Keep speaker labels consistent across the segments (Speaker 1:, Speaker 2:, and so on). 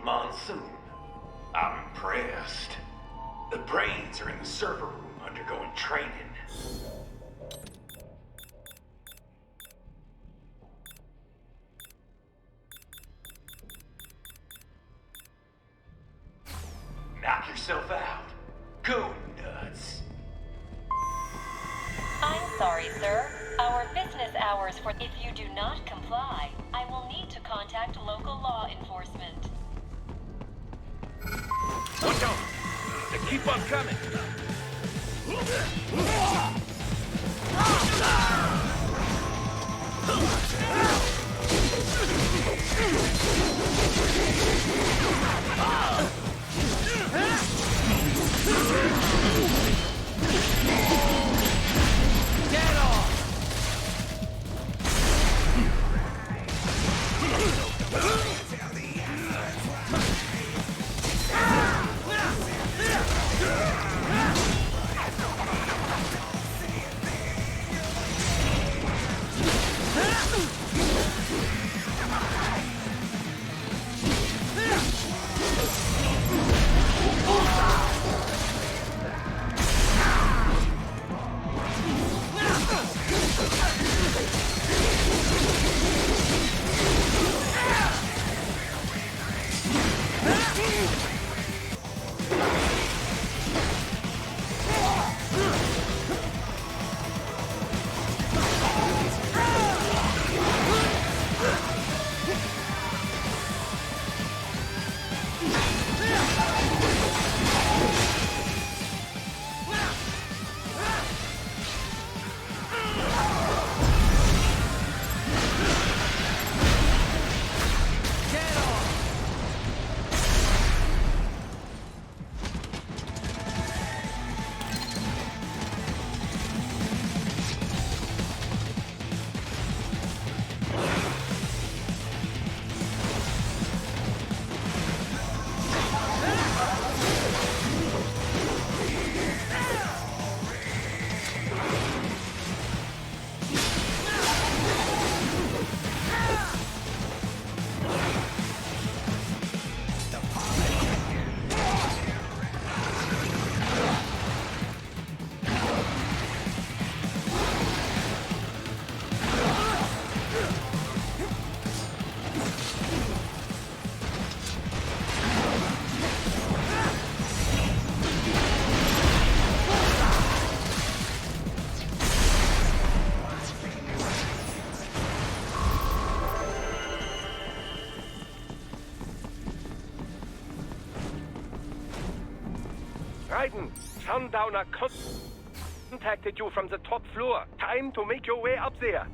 Speaker 1: Monsoon. I'm impressed. The brains are in the server room undergoing training. Knock yourself out. Go nuts.
Speaker 2: I'm sorry, sir. Our business hours for... If you do not comply, I will need to contact local law enforcement.
Speaker 3: Watch out! They keep on coming! Get off!
Speaker 4: Raiden, Sundowner contacted you from the top floor. Time to make your way up there.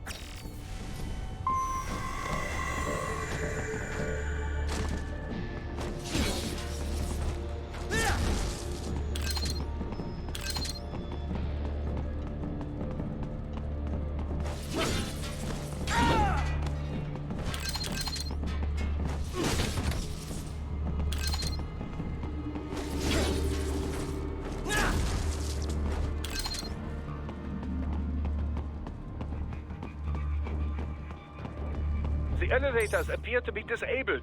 Speaker 4: The elevators appear to be disabled,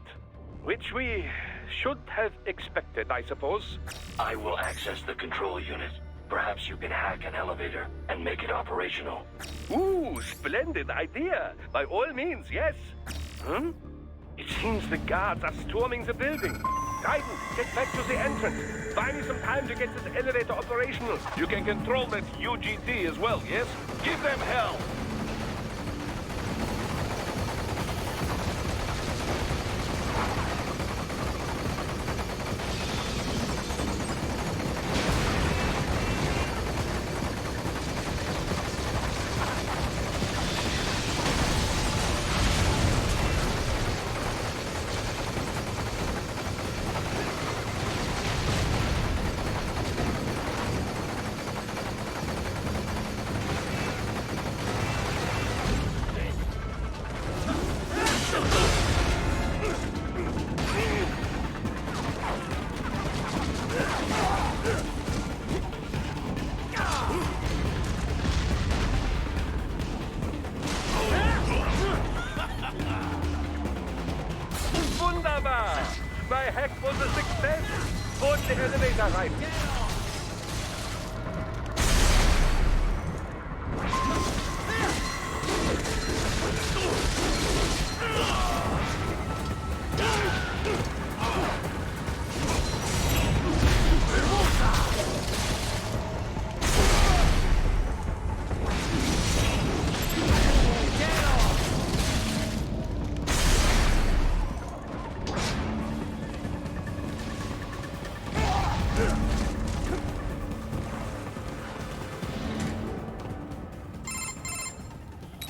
Speaker 4: which we should have expected, I suppose.
Speaker 5: I will access the control unit. Perhaps you can hack an elevator and make it operational.
Speaker 4: Ooh, splendid idea. By all means, yes. It seems the guards are storming the building. Raiden, get back to the entrance. Buy me some time to get this elevator operational.
Speaker 3: You can control that UGT as well, yes? Give them hell!
Speaker 4: arrived.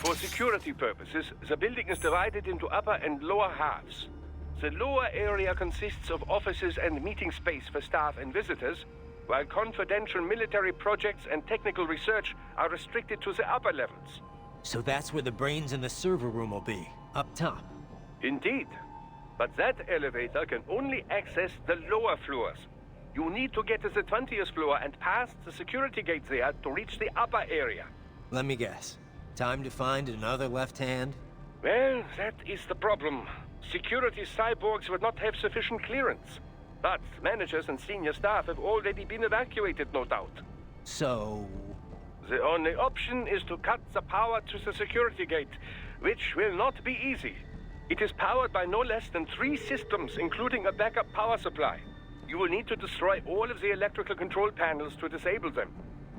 Speaker 4: For security purposes, the building is divided into upper and lower halves. The lower area consists of offices and meeting space for staff and visitors, while confidential military projects and technical research are restricted to the upper levels.
Speaker 6: So that's where the brains in the server room will be, up top.
Speaker 4: Indeed. But that elevator can only access the lower floors. You need to get to the 20th floor and past the security gate there to reach the upper area.
Speaker 6: Let me guess. Time to find another left hand?
Speaker 4: Well, that is the problem. Security cyborgs would not have sufficient clearance. But managers and senior staff have already been evacuated, no doubt.
Speaker 6: So...
Speaker 4: The only option is to cut the power to the security gate, which will not be easy. It is powered by no less than 3 systems, including a backup power supply. You will need to destroy all of the electrical control panels to disable them.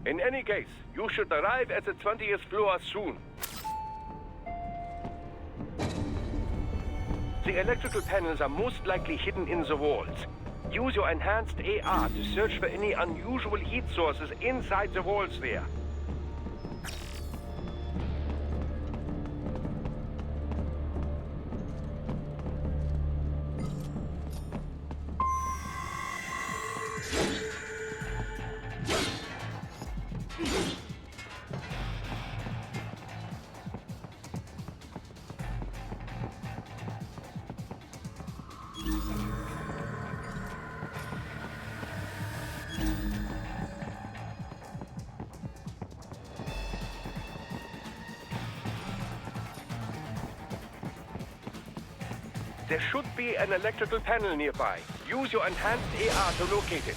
Speaker 4: In any case, you should arrive at the 20th floor soon. The electrical panels are most likely hidden in the walls. Use your enhanced AR to search for any unusual heat sources inside the walls there. There should be an electrical panel nearby. Use your enhanced AR to locate it.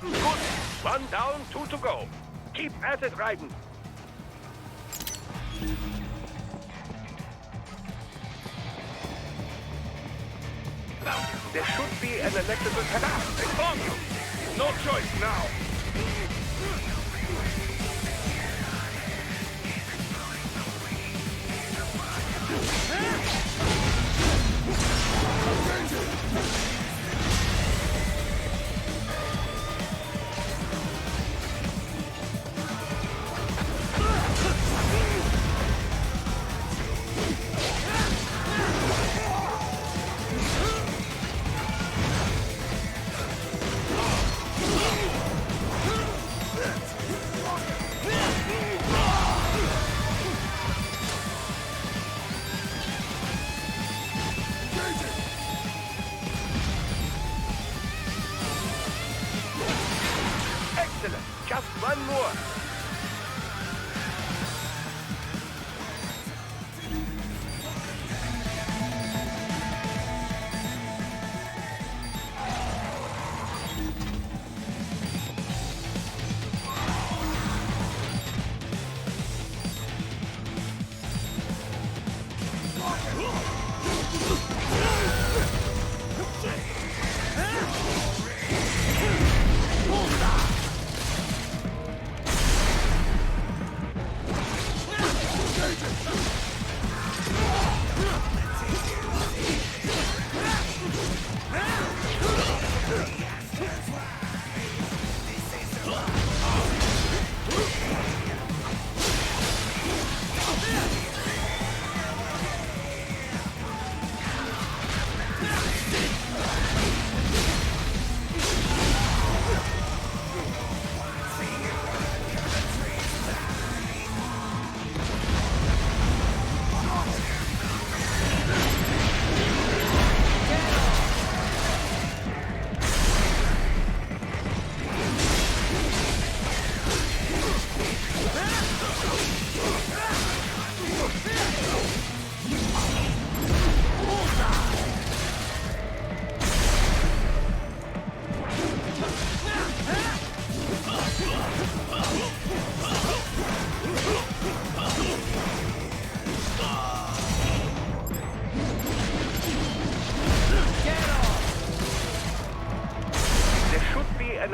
Speaker 4: Good. 1 down, 2 to go. Keep at it, Raiden. There should be an electrical panel.
Speaker 3: They found you! No choice now!
Speaker 4: Excellent. Just 1 more.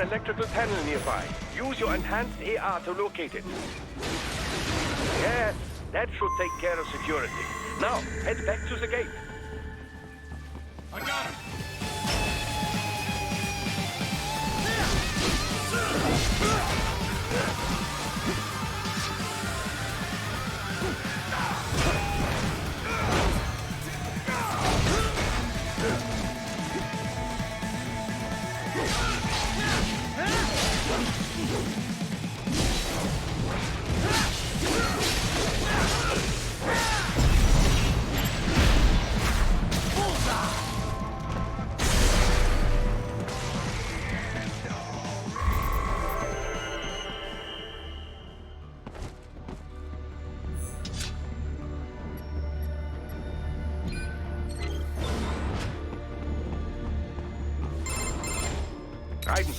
Speaker 4: electrical panel nearby. Use your enhanced AR to locate it. Yes, that should take care of security. Now, head back to the gate.
Speaker 1: I got him!
Speaker 4: Raiden,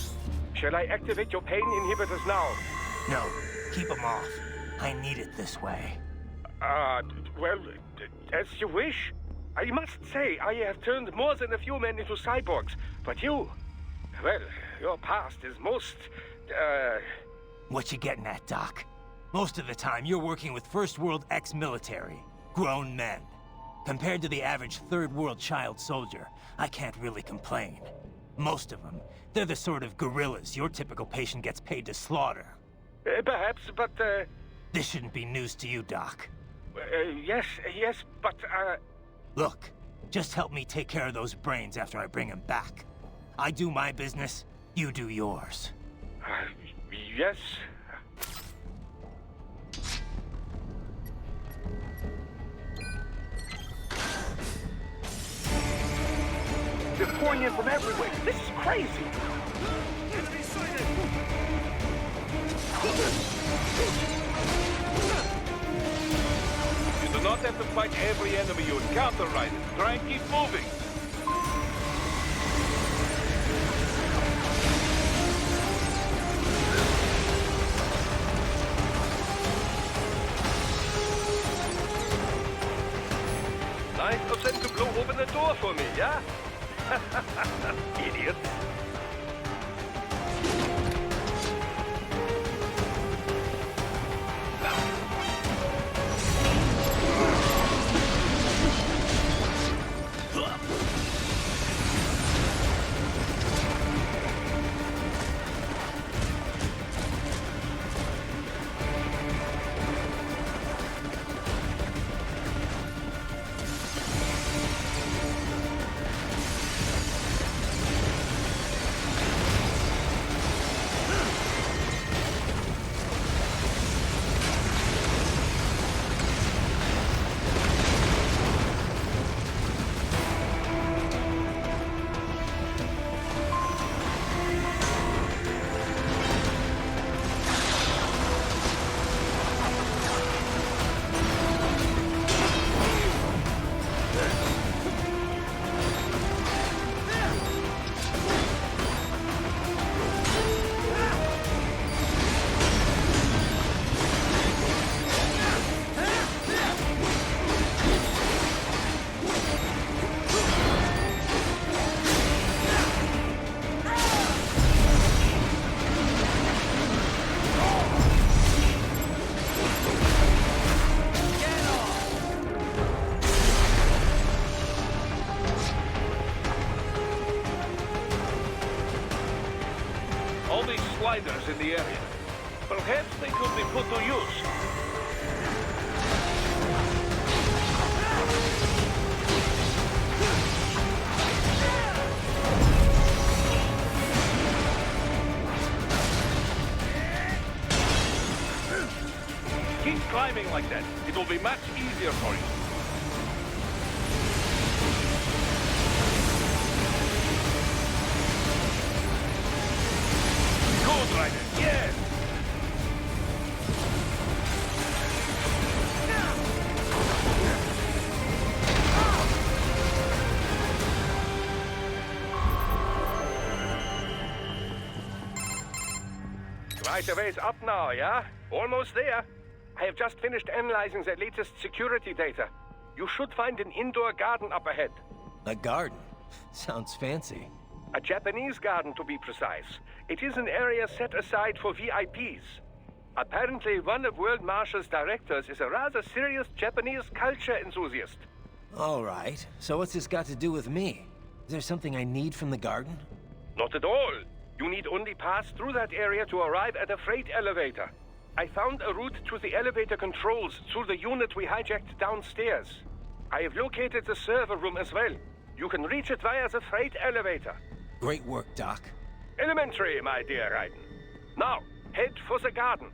Speaker 4: shall I activate your pain inhibitors now?
Speaker 6: No, keep them off. I need it this way.
Speaker 4: Well, as you wish. I must say, I have turned more than a few men into cyborgs, but you... Well, your past is most,
Speaker 6: What you getting at, Doc? Most of the time, you're working with First World ex-military. Grown men. Compared to the average Third World child soldier, I can't really complain. Most of them, they're the sort of guerrillas your typical patient gets paid to slaughter.
Speaker 4: perhaps, but,
Speaker 6: This shouldn't be news to you, Doc.
Speaker 4: yes, but,
Speaker 6: Look, just help me take care of those brains after I bring them back. I do my business, you do yours.
Speaker 4: yes. They're pouring in from everywhere. This is crazy.
Speaker 3: You do not have to fight every enemy you encounter, Raiden. Try and keep moving. Nice of them to blow open the door for me, yeah? Idiot. All these sliders in the area. Perhaps they could be put to use. Keep climbing like that. It will be much easier for you. Good, Raiden. Yes! Right away's up now, yeah? Almost there. I have just finished analyzing the latest security data. You should find an indoor garden up ahead.
Speaker 6: A garden? Sounds fancy.
Speaker 3: A Japanese garden, to be precise. It is an area set aside for VIPs. Apparently, one of World Marshal's directors is a rather serious Japanese culture enthusiast.
Speaker 6: All right. So what's this got to do with me? Is there something I need from the garden?
Speaker 3: Not at all. You need only pass through that area to arrive at a freight elevator. I found a route to the elevator controls through the unit we hijacked downstairs. I have located the server room as well. You can reach it via the freight elevator.
Speaker 6: Great work, Doc.
Speaker 3: Elementary, my dear Raiden. Now, head for the garden.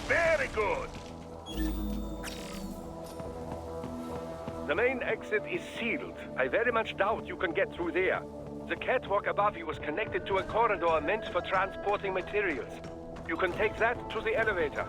Speaker 3: Very good. The main exit is sealed. I very much doubt you can get through there. The catwalk above you is connected to a corridor meant for transporting materials. You can take that to the elevator.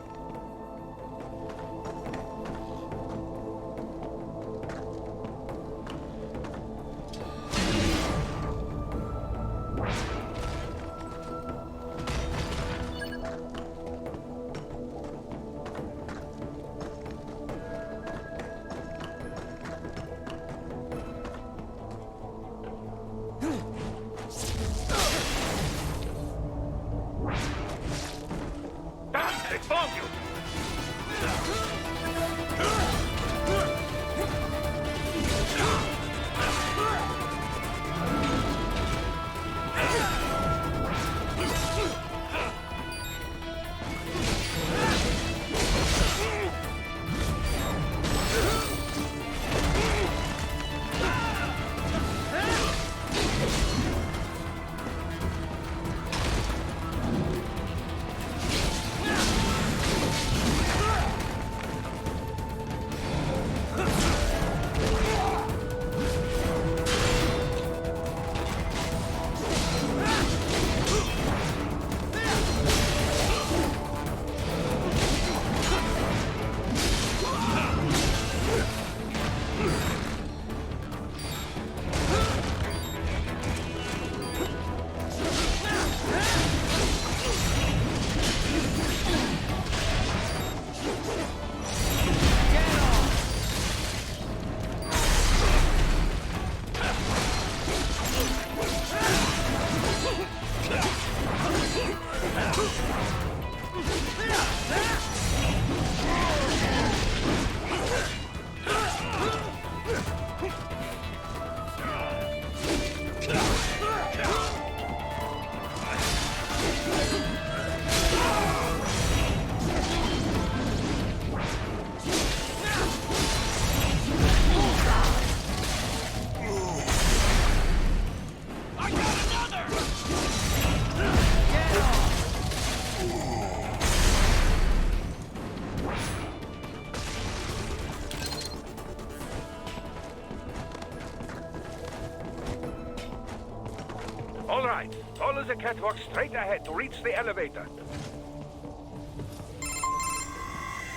Speaker 3: line. Follow the catwalk straight ahead to reach the elevator.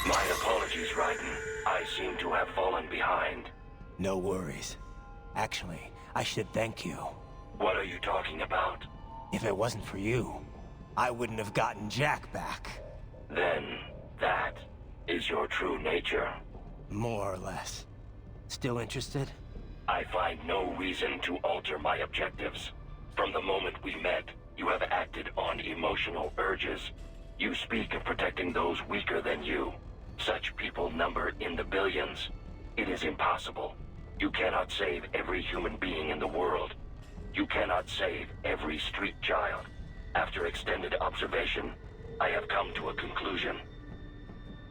Speaker 5: My apologies, Raiden. I seem to have fallen behind.
Speaker 6: No worries. Actually, I should thank you.
Speaker 5: What are you talking about?
Speaker 6: If it wasn't for you, I wouldn't have gotten Jack back.
Speaker 5: Then, that is your true nature.
Speaker 6: More or less. Still interested?
Speaker 5: I find no reason to alter my objectives. From the moment we met, you have acted on emotional urges. You speak of protecting those weaker than you. Such people number in the billions. It is impossible. You cannot save every human being in the world. You cannot save every street child. After extended observation, I have come to a conclusion.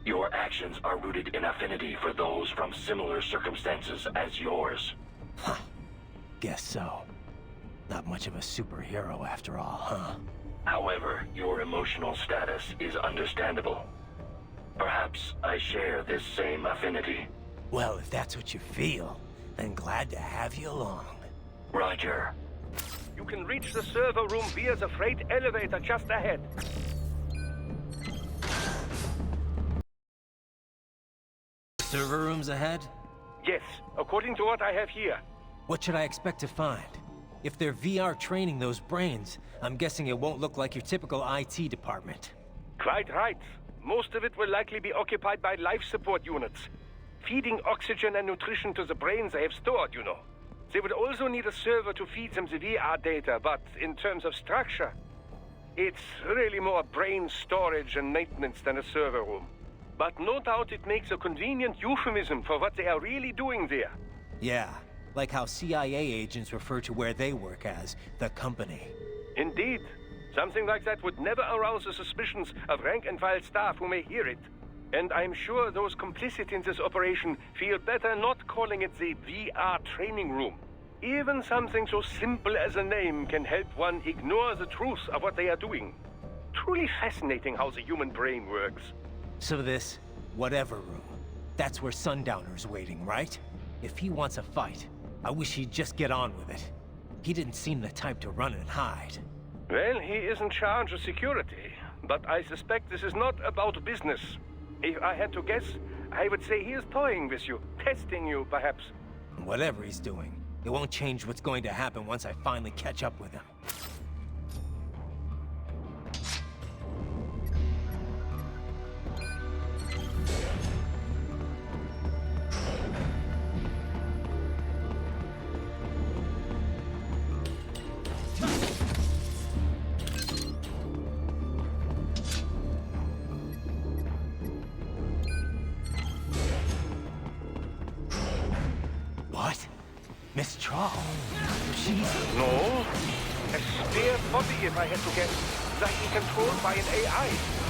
Speaker 5: Your actions are rooted in affinity for those from similar circumstances as yours.
Speaker 6: Huh. Guess so. Not much of a superhero after all, huh?
Speaker 5: However, your emotional status is understandable. Perhaps I share this same affinity.
Speaker 6: Well, if that's what you feel, then glad to have you along.
Speaker 5: Roger.
Speaker 3: You can reach the server room via the freight elevator just ahead.
Speaker 6: Server rooms ahead?
Speaker 3: Yes, according to what I have here.
Speaker 6: What should I expect to find? If they're VR training those brains, I'm guessing it won't look like your typical IT department.
Speaker 3: Quite right. Most of it will likely be occupied by life support units. Feeding oxygen and nutrition to the brains they have stored, you know. They would also need a server to feed them the VR data, but in terms of structure, it's really more brain storage and maintenance than a server room. But no doubt it makes a convenient euphemism for what they are really doing there.
Speaker 6: Yeah, like how CIA agents refer to where they work as the company.
Speaker 3: Indeed. Something like that would never arouse the suspicions of rank-and-file staff who may hear it. And I'm sure those complicit in this operation feel better not calling it the VR training room. Even something so simple as a name can help one ignore the truth of what they are doing. Truly fascinating how the human brain works.
Speaker 6: So this, whatever room, that's where Sundowner's waiting, right? If he wants a fight, I wish he'd just get on with it. He didn't seem the type to run and hide.
Speaker 3: Well, he is in charge of security, but I suspect this is not about business. If I had to guess, I would say he is toying with you, testing you, perhaps.
Speaker 6: Whatever he's doing, it won't change what's going to happen once I finally catch up with him. What? Miss Trawl? She's...
Speaker 3: No? A spare body, if I had to guess. Likely controlled by an AI.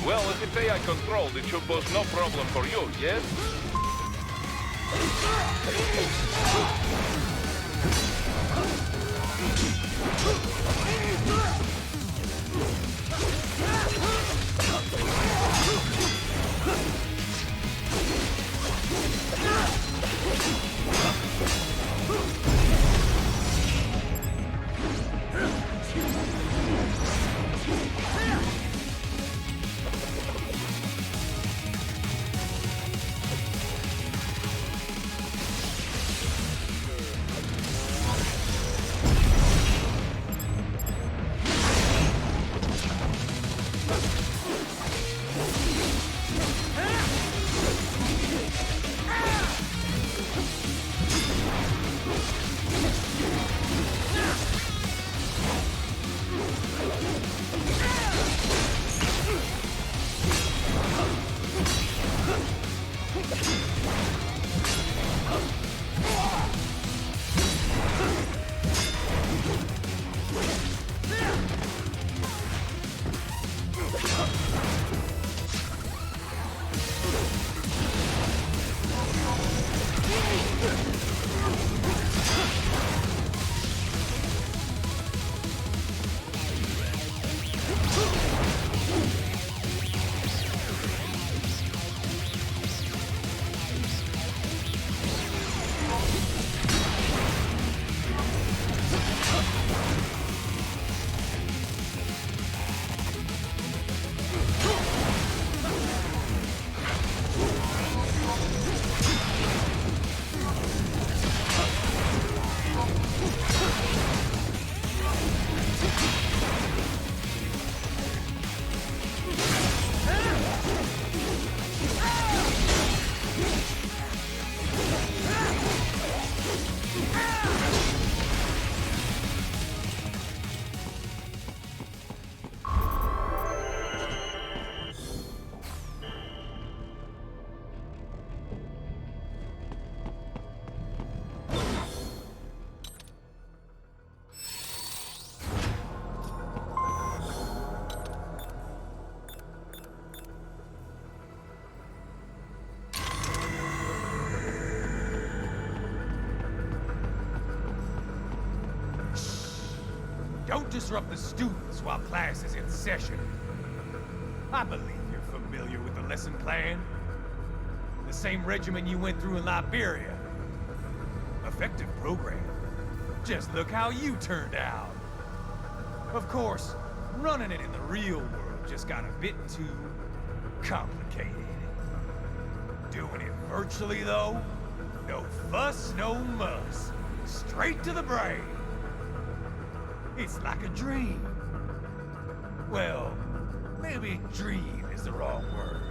Speaker 4: Well, if it's AI controlled, it should pose no problem for you, yes?
Speaker 1: Don't disrupt the students while class is in session. I believe you're familiar with the lesson plan. The same regimen you went through in Liberia. Effective program. Just look how you turned out. Of course, running it in the real world just got a bit too complicated. Doing it virtually, though, no fuss, no muss. Straight to the brain. It's like a dream. Well, maybe dream is the wrong word.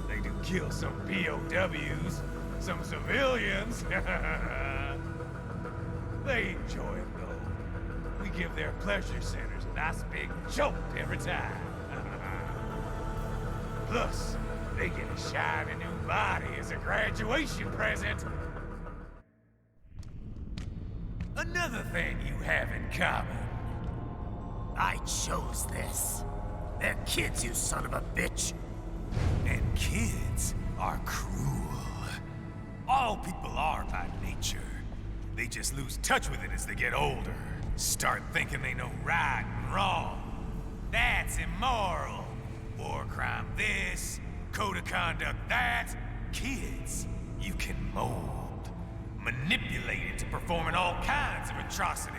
Speaker 1: They do kill some POWs, some civilians. They enjoy it, though. We give their pleasure centers a nice big jolt every time. Plus, they get a shiny new body as a graduation present. Another thing you have in common.
Speaker 6: I chose this. They're kids, you son of a bitch.
Speaker 1: And kids are cruel. All people are by nature. They just lose touch with it as they get older. Start thinking they know right and wrong. That's immoral. War crime this, code of conduct that. Kids, you can mold, manipulate into performing all kinds of atrocities.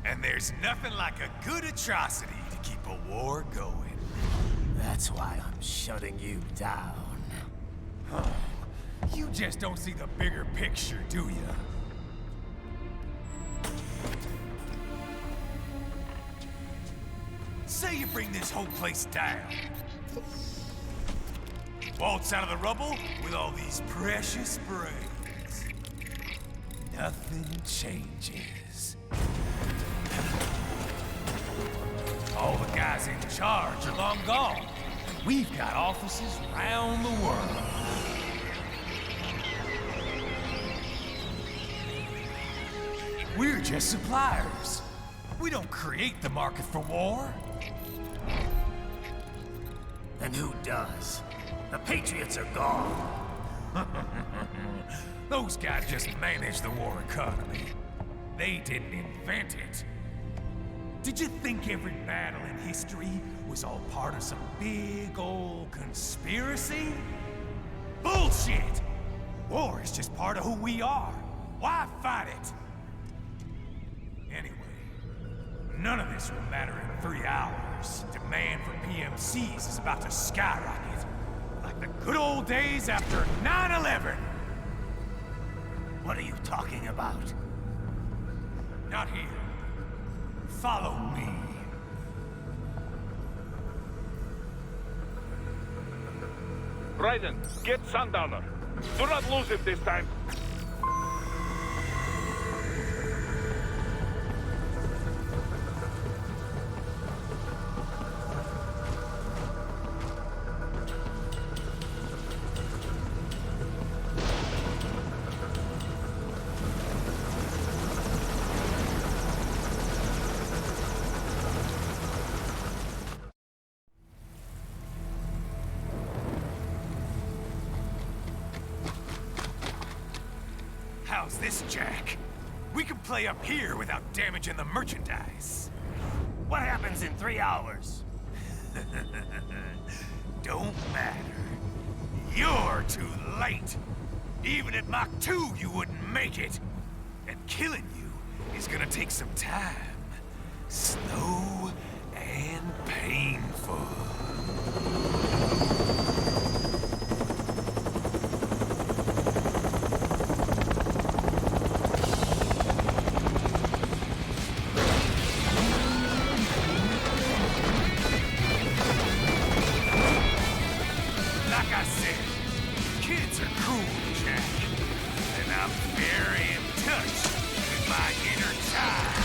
Speaker 1: And there's nothing like a good atrocity to keep a war going.
Speaker 6: That's why I'm shutting you down.
Speaker 1: Oh, you just don't see the bigger picture, do you? Say you bring this whole place down. Waltz out of the rubble with all these precious brains. Nothing changes. All the guys in charge are long gone. We've got offices around the world. We're just suppliers. We don't create the market for war.
Speaker 6: And who does? The Patriots are gone.
Speaker 1: Those guys just manage the war economy. They didn't invent it. Did you think every battle in history was all part of some big old conspiracy? Bullshit! War is just part of who we are. Why fight it? Anyway, none of this will matter in 3 hours. Demand for PMCs is about to skyrocket. Like the good old days after 9/11.
Speaker 6: What are you talking about?
Speaker 1: Not here. Follow me.
Speaker 3: Raiden, get Sundowner. Do not lose him this time.
Speaker 1: How's this, Jack? We can play up here without damaging the merchandise.
Speaker 6: What happens in 3 hours?
Speaker 1: Don't matter. You're too late. Even at Mach 2, you wouldn't make it. And killing you is gonna take some time. Slow and painful. Like I said, kids are cruel, Jack. And I'm very in touch with my inner child.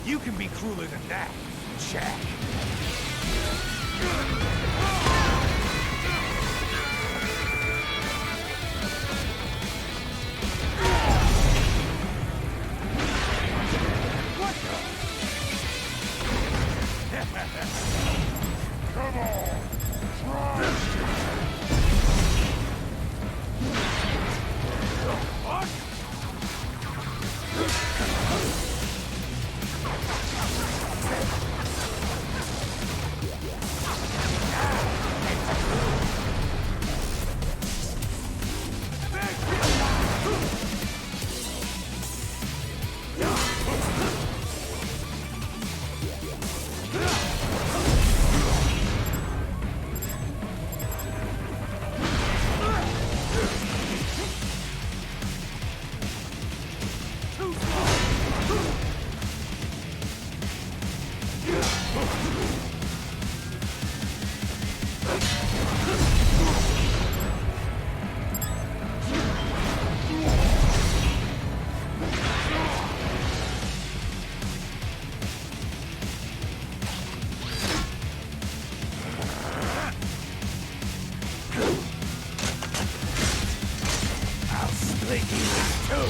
Speaker 1: You can be crueler than that, Jack. Come on, try. What? I'll split you in two.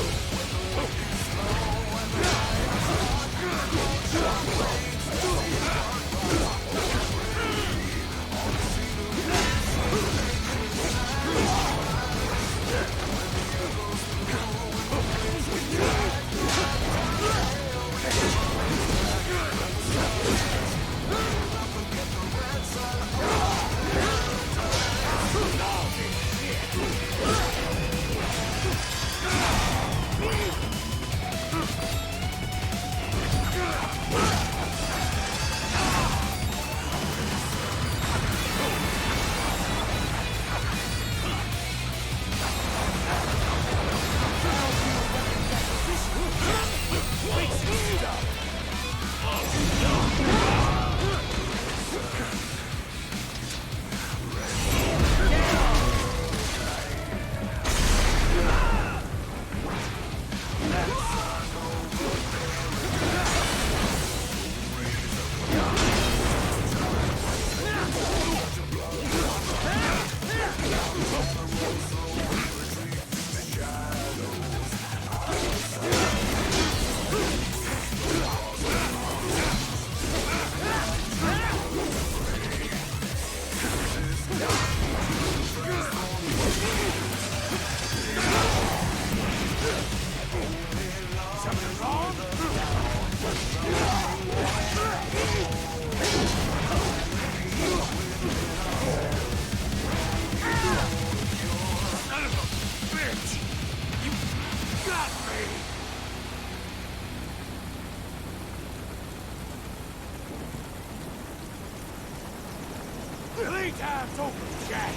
Speaker 1: Time's over, Jack.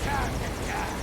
Speaker 1: Time to die.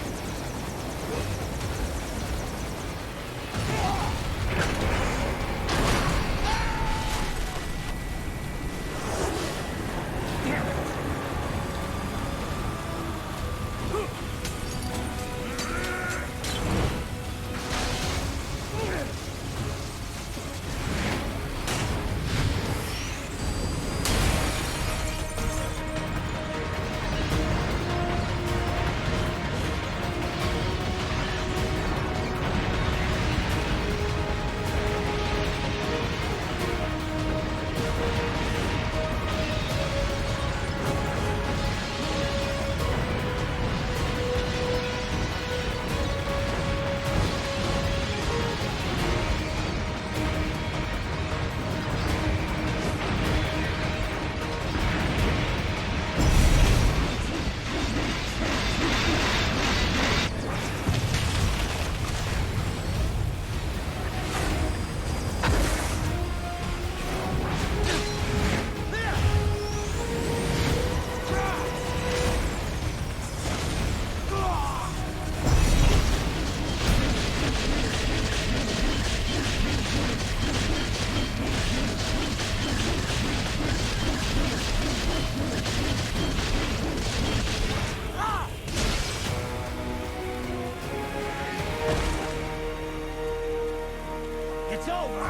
Speaker 1: It's over!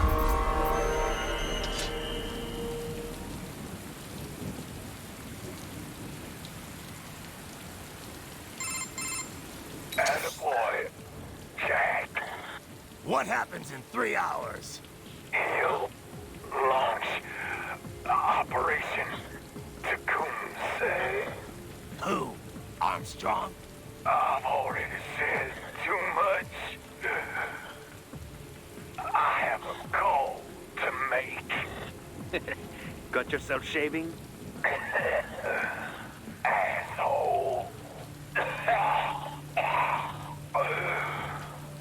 Speaker 5: Attaboy, Jack.
Speaker 6: What happens in 3 hours?
Speaker 5: He'll launch Operation Tecumseh.
Speaker 6: Who? Armstrong?
Speaker 5: I've already said too much. I have a call to make.
Speaker 4: Got yourself shaving?
Speaker 5: Asshole.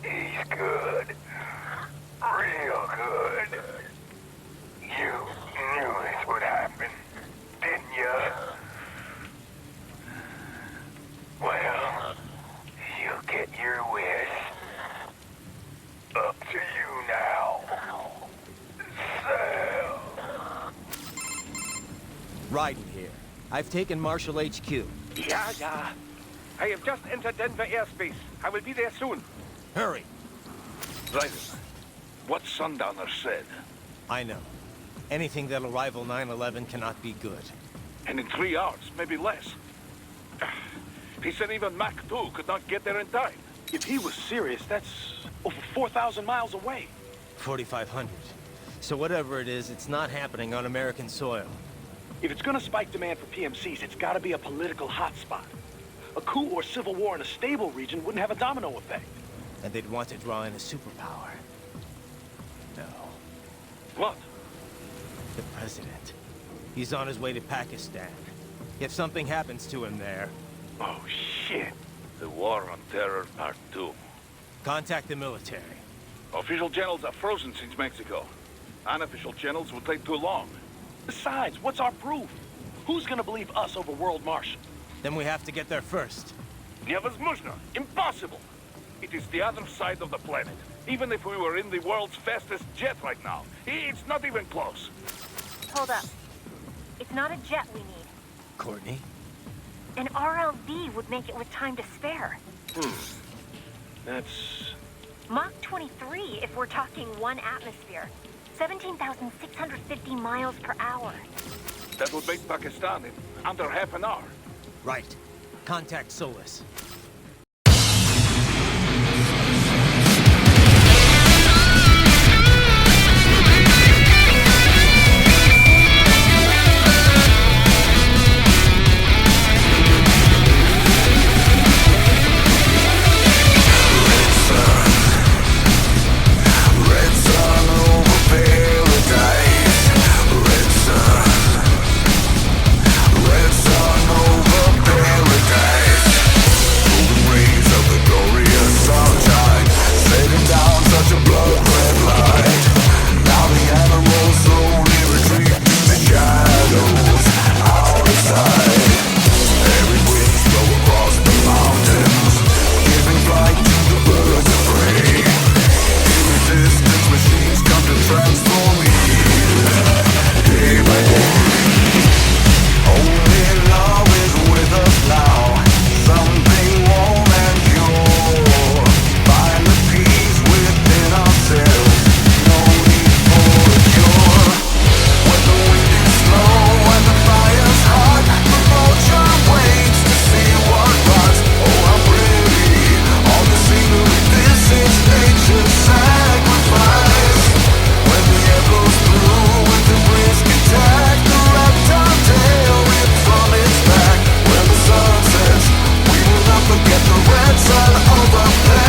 Speaker 5: He's good. Real good. You knew this would happen, didn't you? Well, you'll get your wish. Up to you now. Sam.
Speaker 7: Ryden here. I've taken Marshall HQ.
Speaker 3: Yeah. I have just entered Denver airspace. I will be there soon.
Speaker 6: Hurry.
Speaker 4: Ryden, what Sundowner said.
Speaker 6: I know. Anything that'll rival 9/11 cannot be good.
Speaker 4: And in 3 hours, maybe less. He said even Mach 2 could not get there in time.
Speaker 8: If he was serious, that's over 4,000 miles away.
Speaker 6: 4,500. So whatever it is, it's not happening on American soil.
Speaker 8: If it's gonna spike demand for PMCs, it's gotta be a political hotspot. A coup or civil war in a stable region wouldn't have a domino effect.
Speaker 6: And they'd want to draw in a superpower. No.
Speaker 4: What?
Speaker 6: The president. He's on his way to Pakistan. If something happens to him there,
Speaker 4: Oh, shit. The War on Terror Part 2.
Speaker 6: contact the military.
Speaker 4: Official channels are frozen since Mexico. Unofficial channels will take too long.
Speaker 8: Besides, what's our proof? Who's gonna believe us over World Marshal?
Speaker 6: Then we have to get there first.
Speaker 4: Невозможно. Impossible. It is the other side of the planet. Even if we were in the world's fastest jet right now, it's not even close.
Speaker 2: Hold up. It's not a jet we need.
Speaker 6: Courtney?
Speaker 2: An RLV would make it with time to spare.
Speaker 8: That's...
Speaker 2: Mach 23 if we're talking 1 atmosphere. 17,650 miles per hour.
Speaker 4: That would make Pakistan in under half an hour.
Speaker 6: Right. Contact Solus.
Speaker 9: it's all over.